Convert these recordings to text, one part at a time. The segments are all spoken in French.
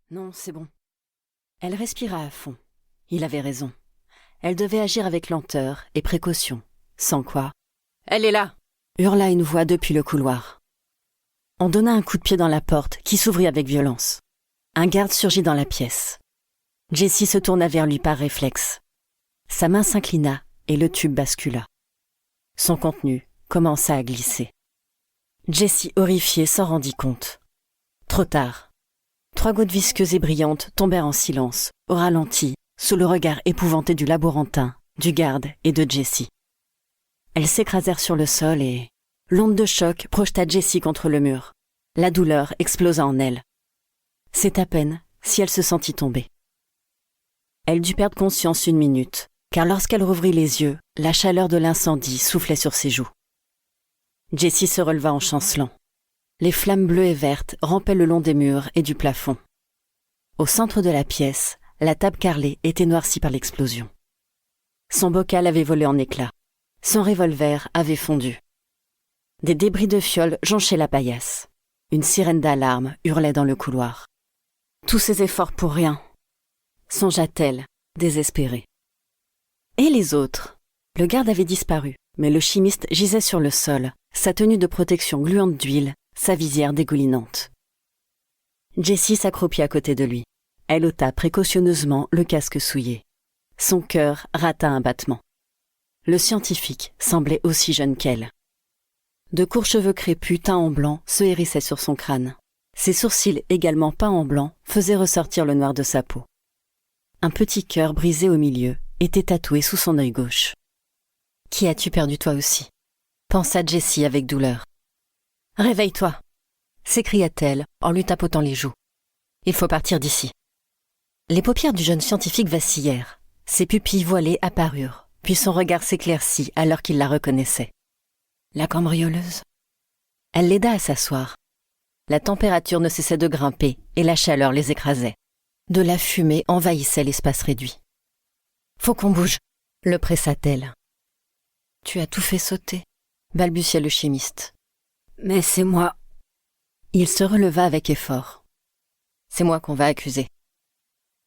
Non, c'est bon. Elle respira à fond. Il avait raison. Elle devait agir avec lenteur et précaution, sans quoi... « Elle est là !» hurla une voix depuis le couloir. On donna un coup de pied dans la porte qui s'ouvrit avec violence. Un garde surgit dans la pièce. Jessie se tourna vers lui par réflexe. Sa main s'inclina et le tube bascula. Son contenu commença à glisser. Jessie, horrifiée, s'en rendit compte. Trop tard. 3 gouttes visqueuses et brillantes tombèrent en silence, au ralenti, sous le regard épouvanté du laborantin, du garde et de Jessie. Elles s'écrasèrent sur le sol et... L'onde de choc projeta Jessie contre le mur. La douleur explosa en elle. C'est à peine si elle se sentit tomber. Elle dut perdre conscience 1 minute, car lorsqu'elle rouvrit les yeux, la chaleur de l'incendie soufflait sur ses joues. Jessie se releva en chancelant. Les flammes bleues et vertes rampaient le long des murs et du plafond. Au centre de la pièce, la table carrelée était noircie par l'explosion. Son bocal avait volé en éclats. Son revolver avait fondu. Des débris de fioles jonchaient la paillasse. Une sirène d'alarme hurlait dans le couloir. Tous ces efforts pour rien, songea-t-elle, désespérée. Et les autres? Le garde avait disparu, mais le chimiste gisait sur le sol, sa tenue de protection gluante d'huile, sa visière dégoulinante. Jessie s'accroupit à côté de lui. Elle ôta précautionneusement le casque souillé. Son cœur rata un battement. Le scientifique semblait aussi jeune qu'elle. De courts cheveux crépus teints en blanc se hérissaient sur son crâne. Ses sourcils, également peints en blanc, faisaient ressortir le noir de sa peau. Un petit cœur brisé au milieu était tatoué sous son œil gauche. « Qui as-tu perdu toi aussi ?» pensa Jessie avec douleur. « Réveille-toi !» s'écria-t-elle en lui tapotant les joues. « Il faut partir d'ici. » Les paupières du jeune scientifique vacillèrent. Ses pupilles voilées apparurent, puis son regard s'éclaircit alors qu'il la reconnaissait. La cambrioleuse. Elle l'aida à s'asseoir. La température ne cessait de grimper et la chaleur les écrasait. De la fumée envahissait l'espace réduit. « Faut qu'on bouge !» le pressa-t-elle. « Tu as tout fait sauter !» balbutia le chimiste. « Mais c'est moi !» Il se releva avec effort. « C'est moi qu'on va accuser. »«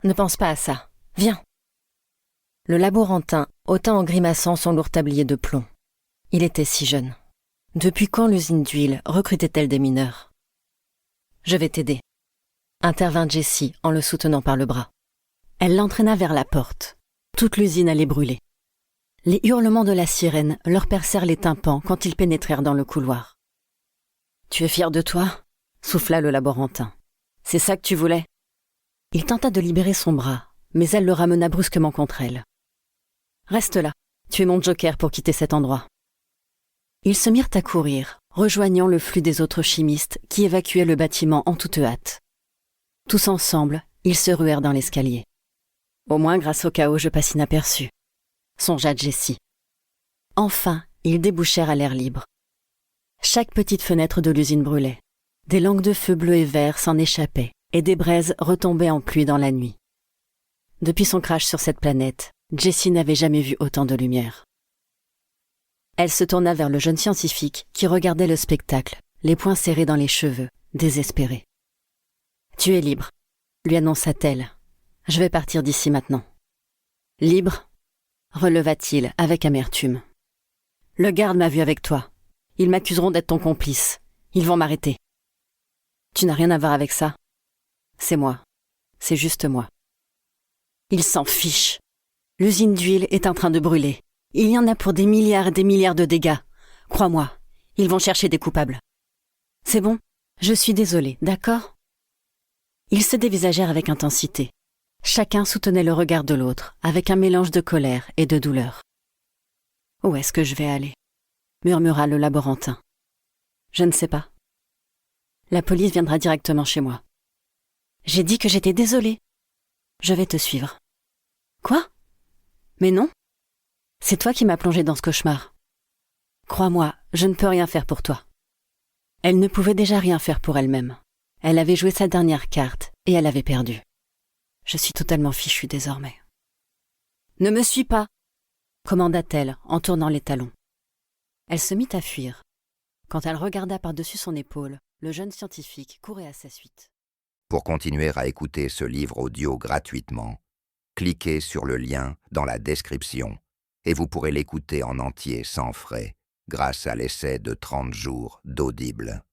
Ne pense pas à ça. Viens !» Le laborantin ôta en grimaçant son lourd tablier de plomb. Il était si jeune. Depuis quand l'usine d'huile recrutait-elle des mineurs ? « Je vais t'aider », intervint Jessie en le soutenant par le bras. Elle l'entraîna vers la porte. Toute l'usine allait brûler. Les hurlements de la sirène leur percèrent les tympans quand ils pénétrèrent dans le couloir. « Tu es fier de toi ?» souffla le laborantin. « C'est ça que tu voulais ?» Il tenta de libérer son bras, mais elle le ramena brusquement contre elle. « Reste là, tu es mon joker pour quitter cet endroit. » Ils se mirent à courir, rejoignant le flux des autres chimistes qui évacuaient le bâtiment en toute hâte. Tous ensemble, ils se ruèrent dans l'escalier. Au moins, grâce au chaos, je passe inaperçu, songea Jessie. Enfin, ils débouchèrent à l'air libre. Chaque petite fenêtre de l'usine brûlait. Des langues de feu bleu et vert s'en échappaient, et des braises retombaient en pluie dans la nuit. Depuis son crash sur cette planète, Jessie n'avait jamais vu autant de lumière. Elle se tourna vers le jeune scientifique qui regardait le spectacle, les poings serrés dans les cheveux, désespéré. « Tu es libre », lui annonça-t-elle. « Je vais partir d'ici maintenant. »« Libre ?» releva-t-il avec amertume. « Le garde m'a vu avec toi. Ils m'accuseront d'être ton complice. Ils vont m'arrêter. »« Tu n'as rien à voir avec ça. C'est moi. C'est juste moi. » Il s'en fiche. L'usine d'huile est en train de brûler. Il y en a pour des milliards et des milliards de dégâts. Crois-moi, ils vont chercher des coupables. C'est bon, je suis désolée, d'accord ? Ils se dévisagèrent avec intensité. Chacun soutenait le regard de l'autre, avec un mélange de colère et de douleur. « Où est-ce que je vais aller ?» murmura le laborantin. « Je ne sais pas. La police viendra directement chez moi. »« J'ai dit que j'étais désolée. Je vais te suivre. »« Quoi ? Mais non ? C'est toi qui m'as plongée dans ce cauchemar. Crois-moi, je ne peux rien faire pour toi. » Elle ne pouvait déjà rien faire pour elle-même. Elle avait joué sa dernière carte et elle avait perdu. Je suis totalement fichue désormais. « Ne me suis pas !» commanda-t-elle en tournant les talons. Elle se mit à fuir. Quand elle regarda par-dessus son épaule, le jeune scientifique courait à sa suite. Pour continuer à écouter ce livre audio gratuitement, cliquez sur le lien dans la description et vous pourrez l'écouter en entier sans frais grâce à l'essai de 30 jours d'Audible.